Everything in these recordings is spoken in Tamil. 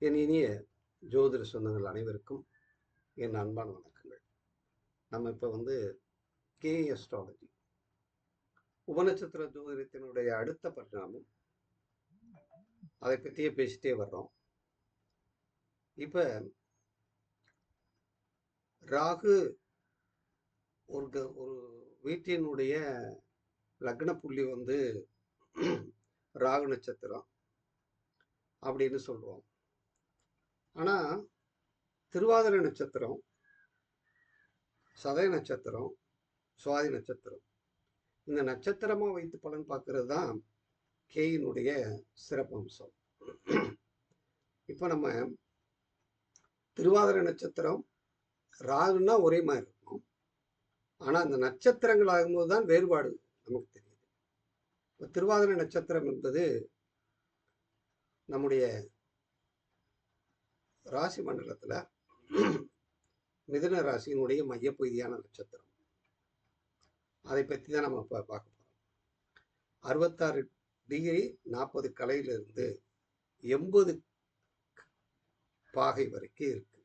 என் இனிய ஜோதிட சொந்தங்கள் அனைவருக்கும் என் அன்பான வணக்கங்கள். நம்ம இப்போ கே அஸ்ட்ராலஜி உபநட்சத்திர ஜோதிடத்தினுடைய அடுத்த பரிணாமம், அதை பற்றியே பேசிட்டே வர்றோம். இப்போ ராகு ஒரு வீட்டினுடைய லக்ன புள்ளி ராகு நட்சத்திரம் அப்படின்னு சொல்கிறோம். ஆனால் திருவாதிரை நட்சத்திரம், சதய நட்சத்திரம், சுவாதி நட்சத்திரம், இந்த நட்சத்திரமாக வைத்து பலன் பார்க்கறது தான் கேயினுடைய சிறப்பம்சம். இப்போ நம்ம திருவாதிரை நட்சத்திரம் ராகுன்னா ஒரே மாதிரி இருக்கும், ஆனால் அந்த நட்சத்திரங்கள் ஆகும்போது தான் வேறுபாடு நமக்கு தெரியுது. இப்போ திருவாதிரை நட்சத்திரம் என்பது நம்முடைய ராசி மண்டலத்தில் மிதுன ராசியினுடைய மையப்பகுதியான நட்சத்திரம். அதை பற்றி தான் நம்ம இப்போ பார்க்க போகிறோம். 66 டிகிரி 40 கலையிலிருந்து 80 பாகை வரைக்கும் இருக்கு.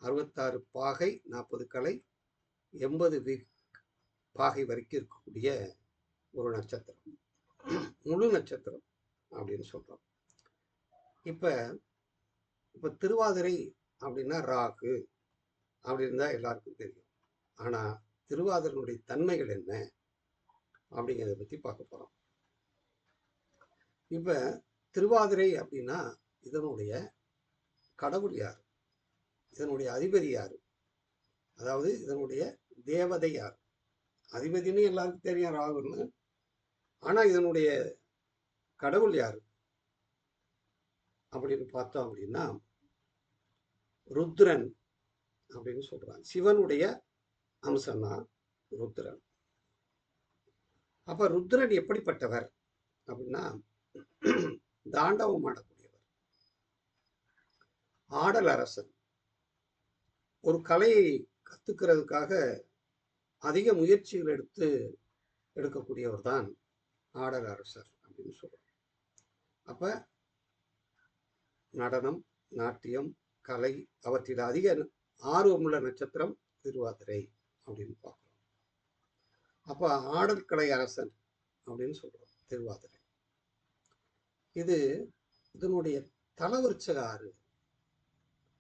66 பாகை 40 கலை 80 பாகை வரைக்கும் இருக்கக்கூடிய ஒரு நட்சத்திரம், முழு நட்சத்திரம் அப்படின்னு சொல்றோம். இப்போ திருவாதிரை அப்படின்னா ராகு அப்படின்னு தான் எல்லாருக்கும் தெரியும். ஆனால் திருவாதிரையினுடைய தன்மைகள் என்ன அப்படிங்கிறத பற்றி பார்க்க போகிறோம். இப்போ திருவாதிரை அப்படின்னா இதனுடைய கடவுள் யார், இதனுடைய அதிபதி யார், அதாவது இதனுடைய தேவதை யார்? அதிபதினு எல்லாருக்கும் தெரியும் ராகுன்னு, ஆனால் இதனுடைய கடவுள் யார் அப்படின்னு பார்த்தோம் அப்படின்னா ருத்ரன் அப்படின்னு சொல்றாங்க. சிவனுடைய அம்சம்தான் ருத்ரன். அப்ப ருத்ரன் எப்படிப்பட்டவர் அப்படின்னா தாண்டவம் ஆடக்கூடியவர், ஆடல் அரசன். ஒரு கலையை கத்துக்கிறதுக்காக அதிக முயற்சிகள் எடுக்கக்கூடியவர் தான் ஆடல் அரசர் அப்படின்னு சொல்றோம். அப்ப நடனம், நாட்டியம், கலை அவற்றில் அதிக ஆர்வமுள்ள நட்சத்திரம் திருவாதிரை அப்படின்னு பார்க்கிறோம். அப்ப ஆடல் கலை அரசன் அப்படின்னு சொல்றோம் திருவாதிரை. இதனுடைய தலவிருச்சக ஆறு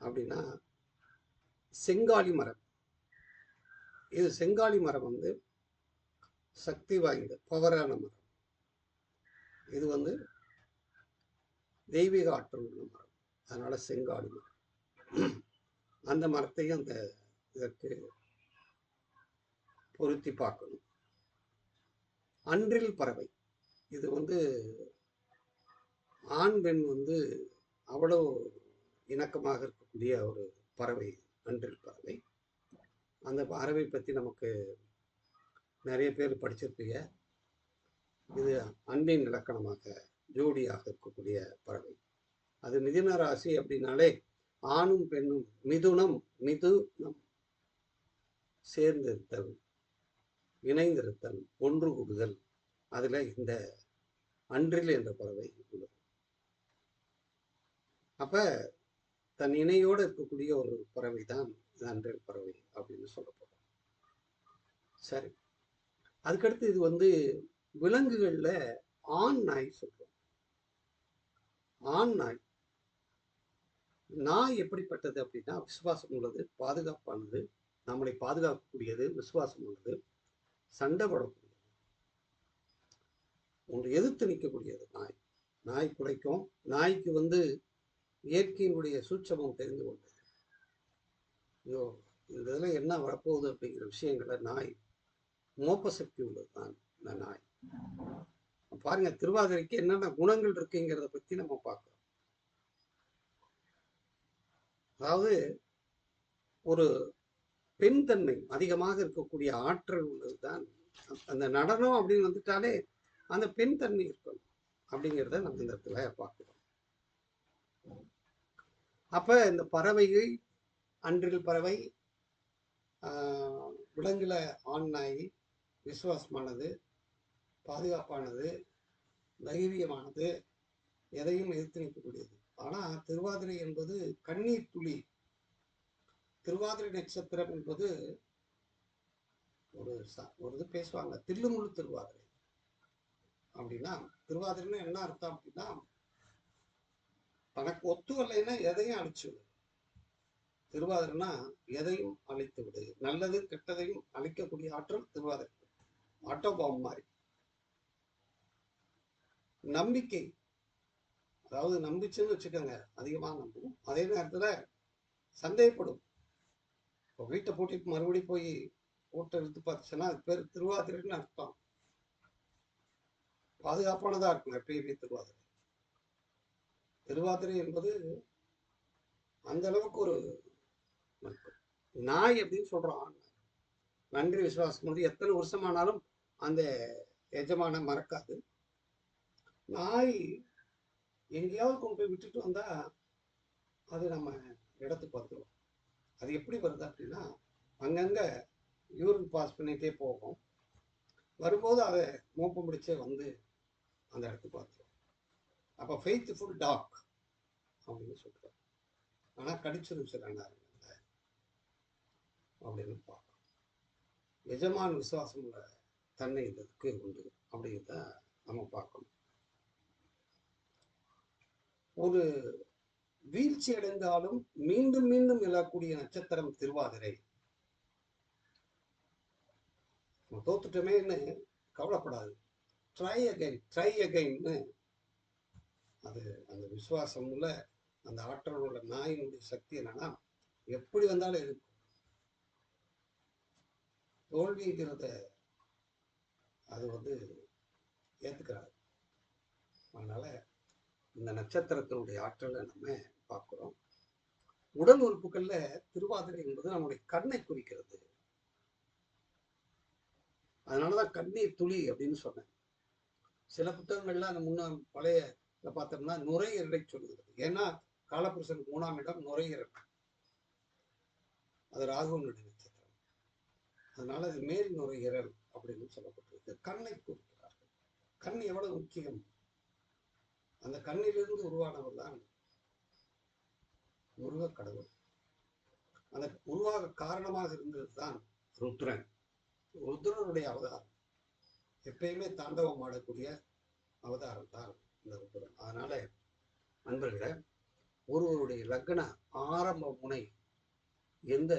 அப்படின்னா செங்காலி மரம். இது செங்காலி மரம் சக்தி வாய்ந்த பவரான மரம். இது தெய்வீக ஆற்றல் உள்ள மரம், அதனால செங்காலி மரம். அந்த மரத்தையும் இதற்கு பொருத்தி பார்க்கணும். அன்றில் பறவை, இது ஆண் பெண் அவ்வளவு இணக்கமாக இருக்கக்கூடிய ஒரு பறவை, அன்றில் பறவை. அந்த பறவை பற்றி நமக்கு நிறைய பேர் படிச்சிருப்பீங்க. இது அன்பின் இலக்கணமாக ஜோடியாக இருக்கக்கூடிய பறவை. அது மிதுன ராசி அப்படின்னாலே ஆணும் பெண்ணும் மிதுனம் சேர்ந்திருத்தல், இணைந்திருத்தல், ஒன்று கூடுதல், அதுல இந்த அன்றில் என்ற பறவை உள்ளது. அப்ப தன் இணையோடு இருக்கக்கூடிய ஒரு பறவை தான் அன்றில் பறவை அப்படின்னு சொல்லப்படும். சரி, அதுக்கடுத்து இது விலங்குகள்ல ஆண் நாய் சொல்றோம். ஆண் நாய் எப்படிப்பட்டது அப்படின்னா விசுவாசம் உள்ளது, பாதுகாப்பானது, நம்மளை பாதுகாக்கக்கூடியது, விசுவாசம் உள்ளது, சண்டை போடக்கூடியது, ஒன்று எதிர்த்து நிற்கக்கூடியது. நாய் குலைக்கும். நாய்க்கு இயற்கையினுடைய சூட்சமம் தெரிந்து கொண்டது. ஐயோ, இந்த இதில் என்ன வரப்போகுது அப்படிங்கிற விஷயங்களை நாய் மோப்ப சக்தி உள்ளது தான் இந்த நாய். பாருங்க, திருவாதிரைக்கு என்னென்ன குணங்கள் இருக்குங்கிறத பத்தி நம்ம பார்க்கிறோம். அதாவது ஒரு பெண் தன்மை அதிகமாக இருக்கக்கூடிய ஆற்றல் உள்ளதுதான் அந்த நடனம் அப்படின்னு வந்துட்டாலே அந்த பெண் தன்மை இருக்கணும் அப்படிங்கிறத நம்ம இந்த இடத்துல பார்க்கிறோம். அப்ப இந்த பறவைகள், அன்றில் பறவை, விலங்குல ஆண் நாய் விசுவாசமானது, பாதுகாப்பானது, தைரியமானது, எதையும் எதிர்த்து நிற்கக்கூடியது. ஆனா திருவாதிரை என்பது கண்ணீர் துளி. திருவாதிரை நட்சத்திரம் என்பது ஒரு இது பேசுவாங்க, தில்லுமுள்ளு திருவாதிரை அப்படின்னா. திருவாதிரைன்னா என்ன அர்த்தம் அப்படின்னா, தனக்கு ஒத்து வரலைன்னா எதையும் அழிச்சு விடு. திருவாதிரைனா எதையும் அழித்து விடு, நல்லது கெட்டதையும் அழிக்கக்கூடிய ஆற்றல் திருவாதிரை. ஆட்டோபாம் மாதிரி. நம்பிக்கை, அதாவது நம்பிச்சுன்னு வச்சுக்கோங்க, அதிகமா நம்பும், அதே நேரத்துல சந்தேகப்படும். இப்போ வீட்டை பூட்டிட்டு மறுபடியும் போய் போட்டு எடுத்து பார்த்துச்சுன்னா அது பேர் திருவாதிரைன்னு அர்த்தம். பாதுகாப்பானதா இருக்கும் எப்பயுமே திருவாதிரை. திருவாதிரை என்பது அந்த அளவுக்கு ஒரு நாய் அப்படின்னு சொல்றான். நன்றி விசுவாசம் வந்து எத்தனை வருஷமானாலும் அந்த எஜமான மறக்காது. நாய் எங்கேயாவது கொண்டு போய் விட்டுட்டு வந்தா அது நம்ம இடத்துக்கு வந்துடும். அது எப்படி வருது அப்படின்னா, அங்கங்க யூரின் பாஸ் பண்ணிட்டே போகும். வரும்போது அதை மோப்பம் பிடிச்சே வந்து அந்த இடத்துக்கு வந்துடும். அப்போ ஃபெய்த்ஃபுல் டாக் அப்படின்னு சொல்றோம். ஆனால் கடிச்சிடும் சில நேரங்கள்ல அப்படின்னு பார்க்கணும். எஜமான விசுவாசம் உள்ள தன்னை இதற்கு உண்டு அப்படிங்கிறத நம்ம பார்க்கணும். ஒரு வீழ்ச்சி அடைந்தாலும் மீண்டும் மீண்டும் எழக்கூடிய நட்சத்திரம் திருவாதிரை. தோத்துட்டோமேன்னு கவலைப்படாது, ட்ரை அகைன் ட்ரை அகைன்னு. அது அந்த விசுவாசம் உள்ள அந்த ஆற்றல் உள்ள நாயினுடைய சக்தி என்னன்னா, எப்படி வந்தாலும் இருக்கும். தோல்விங்கிறத அது வந்து ஏத்துக்கிறாரு. அதனால இந்த நட்சத்திரத்தினுடைய ஆற்றலை நம்ம பார்க்கிறோம். உடல் உறுப்புகள்ல திருவாதிரை என்பது நம்முடைய கண்ணை குறிக்கிறது. அதனாலதான் கண்ணீர் துளி அப்படின்னு சொன்னேன். சில புத்தகங்கள்ல அந்த முன்ன பழைய பார்த்தோம்னா நுரையீரலை சொல்லுகிறது. ஏன்னா காலபுருஷனுக்கு 3ஆம் இடம் நுரையீரல், அது ராகுவனுடைய நட்சத்திரம். அதனால அது மேல் நுரையீரல் அப்படின்னு சொல்லப்பட்டிருக்கு. கண்ணை குறிக்கிறார்கள். கண் எவ்வளவு முக்கியம். அந்த கண்ணிலிருந்து உருவானவர் தான் முருக கடவுள். அந்த உருவாக காரணமாக இருந்தது தான் ருத்ரன். ருத்ரனுடைய அவதாரம் எப்பயுமே தாண்டவம் ஆடக்கூடிய அவதாரம் தான் இந்த ருத்ரன். அதனால நண்பர்களே, ஒருவருடைய லக்ன ஆரம்ப முனை எந்த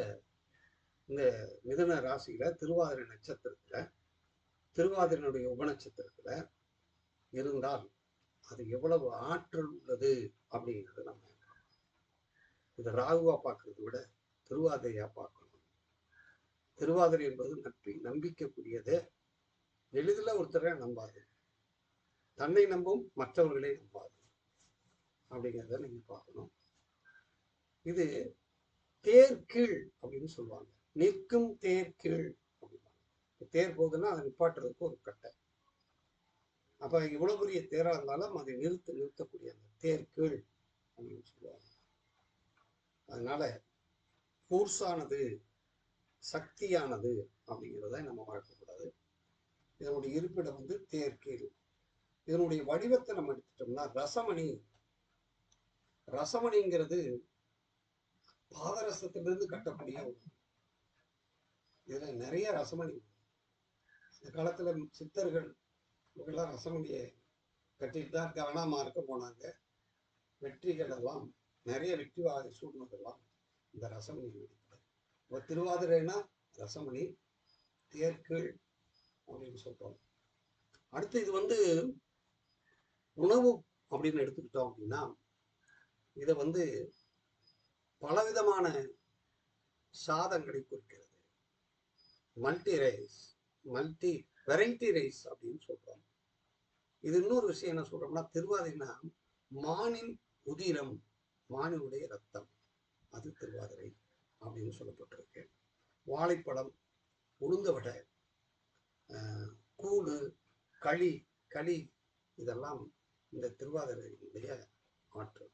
இந்த மிதுன ராசியில திருவாதிரை நட்சத்திரத்துல, திருவாதிரையினுடைய உபநட்சத்திரத்துல இருந்தால் அது எவ்வளவு ஆற்றல் உள்ளது அப்படிங்கிறது நம்ம இதை ராகுவா பார்க்கறத விட திருவாதிரையா பார்க்கணும். திருவாதிரை என்பது நம்பிக்கக்கூடியது. எளிதில் ஒருத்தரை நம்பாது, தன்னை நம்பும், மற்றவர்களை நம்பாது அப்படிங்கிறத நீங்க பார்க்கணும். இது தேர்கீழ் அப்படின்னு சொல்லுவாங்க. நிற்கும் தேர்கீழ் அப்படின்னா, தேர் போகுதுன்னா அதை நிப்பாட்டுறதுக்கு ஒரு கட்டை. அப்ப இவ்வளவு பெரிய தேரா இருந்தாலும் அதை நிறுத்தக்கூடிய அந்த தேர்கீழ் அப்படின்னு சொல்லுவாங்க. அதனால ஃபோர்ஸானது, சக்தியானது அப்படிங்கிறத நம்ம வளர்க்கக்கூடாது. இதனுடைய இருப்பிடம் வந்து தேர்கீழ். இதனுடைய வடிவத்தை நம்ம எடுத்துட்டோம்னா ரசமணி. ரசமணிங்கிறது பாதரசத்திலிருந்து கட்டக்கூடிய இதுல நிறைய ரசமணி. இந்த காலத்துல சித்தர்கள் இவங்கெல்லாம் ரசமணியை கட்டிட்டு தான் கவனமா இருக்க போனாங்க. வெற்றிகள் எல்லாம் நிறைய வெற்றி வாகை சூழ்ந்ததெல்லாம் இந்த ரசமணி. இப்போ திருவாதிரைனா ரசமணி, தேர்கீழ் அப்படின்னு சொல்றோம். அடுத்து இது வந்து உணவு அப்படின்னு எடுத்துக்கிட்டோம் அப்படின்னா, இதை வந்து பலவிதமான சாதங்களை குறிக்கிறது. Multi rice, multi variety rice அப்படின்னு சொல்றோம். இது இன்னொரு விஷயம் என்ன சொல்றோம்னா, திருவாதிரைனா மானின் உதிரம், மானினுடைய ரத்தம், அது திருவாதிரை அப்படின்னு சொல்லப்பட்டிருக்கு. வாழைப்பழம், உளுந்த வடை, கூழு, களி களி இதெல்லாம் இந்த திருவாதிரையினுடைய ஆற்றல்.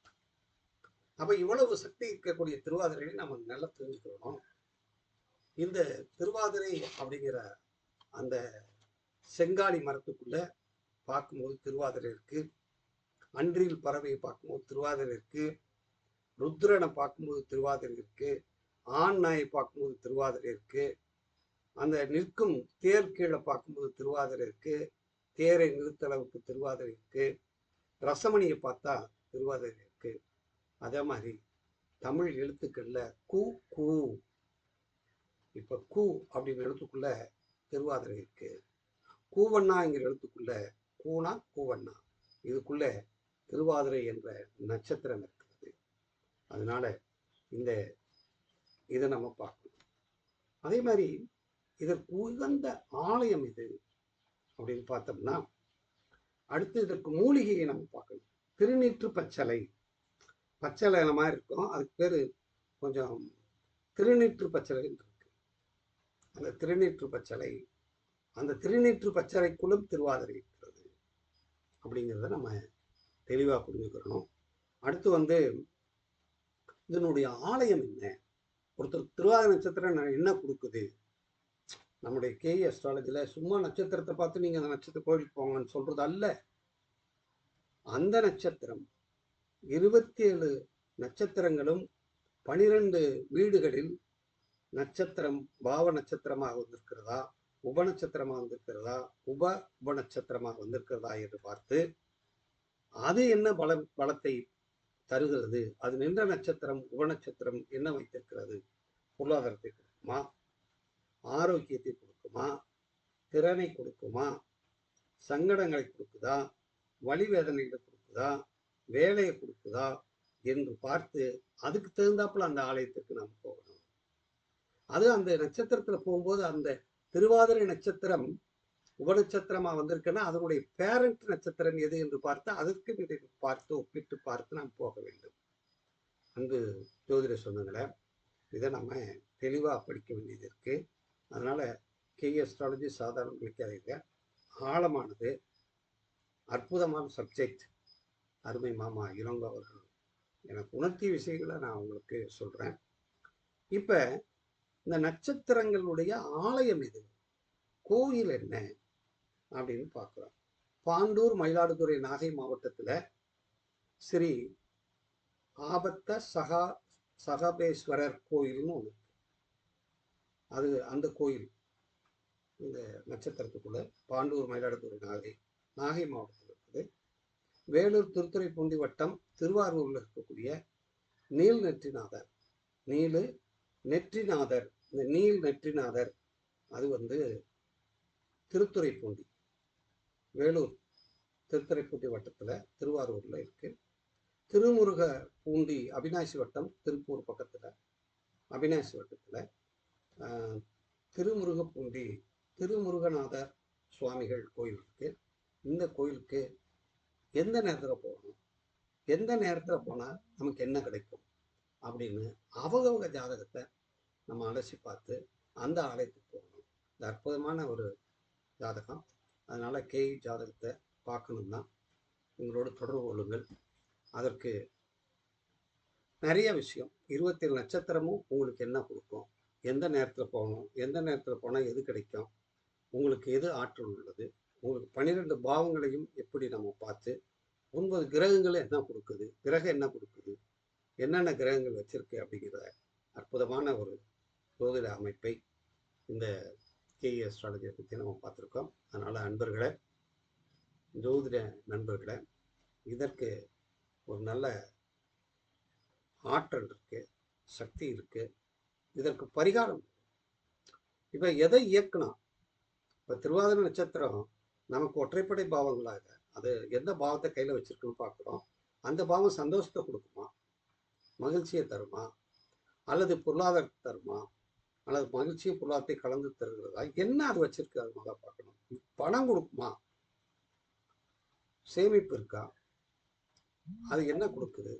அப்ப இவ்வளவு சக்தி இருக்கக்கூடிய திருவாதிரையை நம்ம நல்லா தெரிஞ்சுக்கிறோம். இந்த திருவாதிரை அப்படிங்கிற அந்த செங்காலி மரத்துக்குள்ள பார்க்கும்போது திருவாதிரை இருக்கு. அன்றில் பறவையை பார்க்கும்போது திருவாதிரை இருக்கு, ருத்ரனை பார்க்கும்போது திருவாதிரை இருக்கு, ஆண் நாயை பார்க்கும்போது திருவாதிரை இருக்கு, அந்த நிற்கும் தேர் கீழே பார்க்கும்போது திருவாதிரை இருக்கு, தேரை நிறுத்தளவுக்கு திருவாதிரை இருக்கு, ரசமணியை பார்த்தா திருவாதிரை இருக்கு. அதே மாதிரி தமிழ் எழுத்துக்கள்ல கு கு, இப்ப கு அப்படின்னு எழுத்துக்குள்ள திருவாதிரை இருக்கு. கூவண்ணாங்கிற எழுத்துக்குள்ள கூனா கூவண்ணா, இதுக்குள்ள திருவாதிரை என்ற நட்சத்திரம் இருக்கிறது. அதனால இதை நம்ம பார்க்கணும். அதே மாதிரி இதற்கு உகந்த ஆலயம் இது அப்படின்னு பார்த்தோம்னா, அடுத்து இதற்கு மூலிகையை நம்ம பார்க்கணும். திருநீற்று பச்சளை, பச்சளை மாதிரி இருக்கும், அதுக்கு பேரு கொஞ்சம் திருநீற்று பச்சளை இருக்கு. அந்த திருநீற்று பச்சளை, அந்த திருநீற்று பச்சளைக்குள்ளும் திருவாதிரை இருக்கிறது அப்படிங்கிறத நம்ம தெளிவாக புரிஞ்சுக்கிறணும். அடுத்து இதனுடைய ஆலயம் என்ன, ஒருத்தர் திருவாதிரை நட்சத்திரம் என்ன கொடுக்குது. நம்முடைய கேஇ அஸ்ட்ராலஜில சும்மா நட்சத்திரத்தை பார்த்து நீங்க அந்த நட்சத்திர கோயிலுக்கு போங்கன்னு சொல்றது அல்ல. அந்த நட்சத்திரம் 27 நட்சத்திரங்களும் 12 வீடுகளில் நட்சத்திரம் பாவ நட்சத்திரமாக வந்திருக்கிறதா, உப நட்சத்திரமாக வந்திருக்கிறதா, உப நட்சத்திரமாக வந்திருக்கிறதா என்று பார்த்து அது என்ன பலத்தை தருகிறது, அது நின்ற நட்சத்திரம் உப நட்சத்திரம் என்ன வைத்திருக்கிறது, பொருளாதாரத்தை கொடுக்குமா, ஆரோக்கியத்தை கொடுக்குமா, திறனை கொடுக்குமா, சங்கடங்களை கொடுக்குதா, வலி வேதனைகளை கொடுக்குதா, வேலையை கொடுக்குதா என்று பார்த்து அதுக்கு தகுந்தாப்புல அந்த ஆலயத்துக்கு நாம் போகணும். அது அந்த நட்சத்திரத்துல போகும்போது அந்த திருவாதிரை நட்சத்திரம் உபநட்சத்திரமா வந்திருக்குன்னா அதனுடைய பேரண்ட் நட்சத்திரம் எது என்று பார்த்து அதற்கு பார்த்து ஒப்பிட்டு பார்த்து நாம் போக வேண்டும். அங்கு ஜோதிட சொந்தங்களை இதை நம்ம தெளிவாக படிக்க வேண்டியது இருக்கு. அதனால கேஇ அஸ்ட்ராலஜி சாதாரண படிக்காதீங்க, ஆழமானது, அற்புதமான சப்ஜெக்ட். அருமை மாமா இளங்கோ அவர்கள் எனக்கு உணர்த்திய விஷயங்களை நான் உங்களுக்கு சொல்றேன். இப்ப இந்த நட்சத்திரங்களுடைய ஆலயம் எது, கோயில் என்ன அப்படின்னு பார்க்கிறோம். பாண்டூர் மயிலாடுதுறை நாகை மாவட்டத்துல ஸ்ரீ ஆபத்த சகாபேஸ்வரர் கோயில்னு ஒன்று, அது அந்த கோயில் இந்த நட்சத்திரத்துக்குள்ள பாண்டூர் மயிலாடுதுறை நாகை மாவட்டத்தில் இருக்குது. வேலூர் திருத்துறைப்பூண்டி வட்டம் திருவாரூர்ல இருக்கக்கூடிய நீல் நெற்றிநாதர், இந்த நீல் நெற்றிநாதர் அது திருத்துறைப்பூண்டி, வேலூர் திருத்துறைப்பூண்டி வட்டத்துல திருவாரூர்ல இருக்கு. திருமுருக பூண்டி அவிநாசி வட்டம் திருப்பூர் பக்கத்துல அவிநாசி வட்டத்துல திருமுருகப்பூண்டி திருமுருகநாதர் சுவாமிகள் கோயில் இருக்கு. இந்த கோயிலுக்கு எந்த நேரத்துல போகணும், எந்த நேரத்துல போனா நமக்கு என்ன கிடைக்கும் அப்படின்னு அவங்க ஜாதகத்தை நம்ம அலசி பார்த்து அந்த ஆலயத்துக்கு போகணும். இந்த அற்புதமான ஒரு ஜாதகம். அதனால கேஇ ஜாதகத்தை பார்க்கணும்னா உங்களோட தொடர்பு கொள்ளுங்கள். அதற்கு நிறைய விஷயம், 27 நட்சத்திரமும் உங்களுக்கு என்ன கொடுக்கும், எந்த நேரத்தில் போகணும், எந்த நேரத்தில் போனால் எது கிடைக்கும், உங்களுக்கு எது ஆற்றல் உள்ளது, உங்களுக்கு 12 பாவங்களையும் எப்படி நம்ம பார்த்து 9 கிரகங்களை என்ன கொடுக்குது, கிரகம் என்ன கொடுக்குது, என்னென்ன கிரகங்கள் வச்சிருக்கு அப்படிங்கிற அற்புதமான ஒரு ஜோதிட அமைப்பை இந்த கேஇ அஸ்ட்ராலஜியை பற்றி நம்ம பார்த்துருக்கோம். அதனால அன்பர்களே, ஜோதிட நண்பர்களே, இதற்கு ஒரு நல்ல ஆற்றல் இருக்கு, சக்தி இருக்கு, இதற்கு பரிகாரம். இப்ப எதை இயக்கணும், இப்ப திருவாதிரை நட்சத்திரம் நமக்கு ஒற்றைப்படை பாவங்களாக அது எந்த பாவத்தை கையில வச்சிருக்குன்னு பார்க்குறோம். அந்த பாவம் சந்தோஷத்தை கொடுக்குமா, மகிழ்ச்சியை தருமா, அல்லது பொருளாதாரத்தை தருமா, அல்லது மகிழ்ச்சியை பொருளாதாரத்தை கலந்து தருகிறதா, என்ன அது வச்சிருக்கு அது முதல்ல பார்க்கணும். பணம் கொடுக்குமா, சேமிப்பு இருக்கா, அது என்ன கொடுக்குது,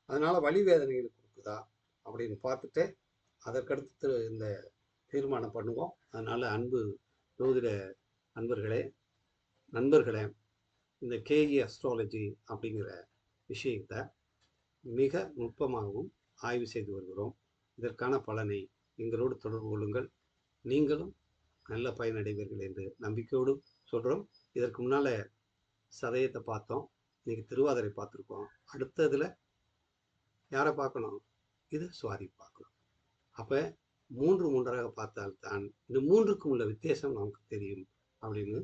அதனால வலி வேதனைகள் கொடுக்குதா அப்படின்னு பார்த்துட்டு அதற்கடுத்து இந்த தீர்மானம் பண்ணுவோம். அதனால அன்பு ஜோதிட நண்பர்களே, இந்த கேஇ அஸ்ட்ராலஜி அப்படிங்கிற விஷயத்தை மிக நுட்பமாகவும் ஆய்வு செய்து வருகிறோம். இதற்கான பலனை எங்களோடு தொடர்பு கொள்ளுங்கள், நீங்களும் நல்ல பயனடைவீர்கள் என்று நம்பிக்கையோடு சொல்கிறோம். இதற்கு முன்னால் சதயத்தை பார்த்தோம், இன்னைக்கு திருவாதிரை பார்த்துருக்கோம். அடுத்ததுல யாரை பார்க்கணும்? இது சுவாதி பார்க்கணும். அப்ப 3 3 பார்த்தால்தான் இந்த 3க்கும் உள்ள வித்தியாசம் நமக்கு தெரியும் அப்படின்னு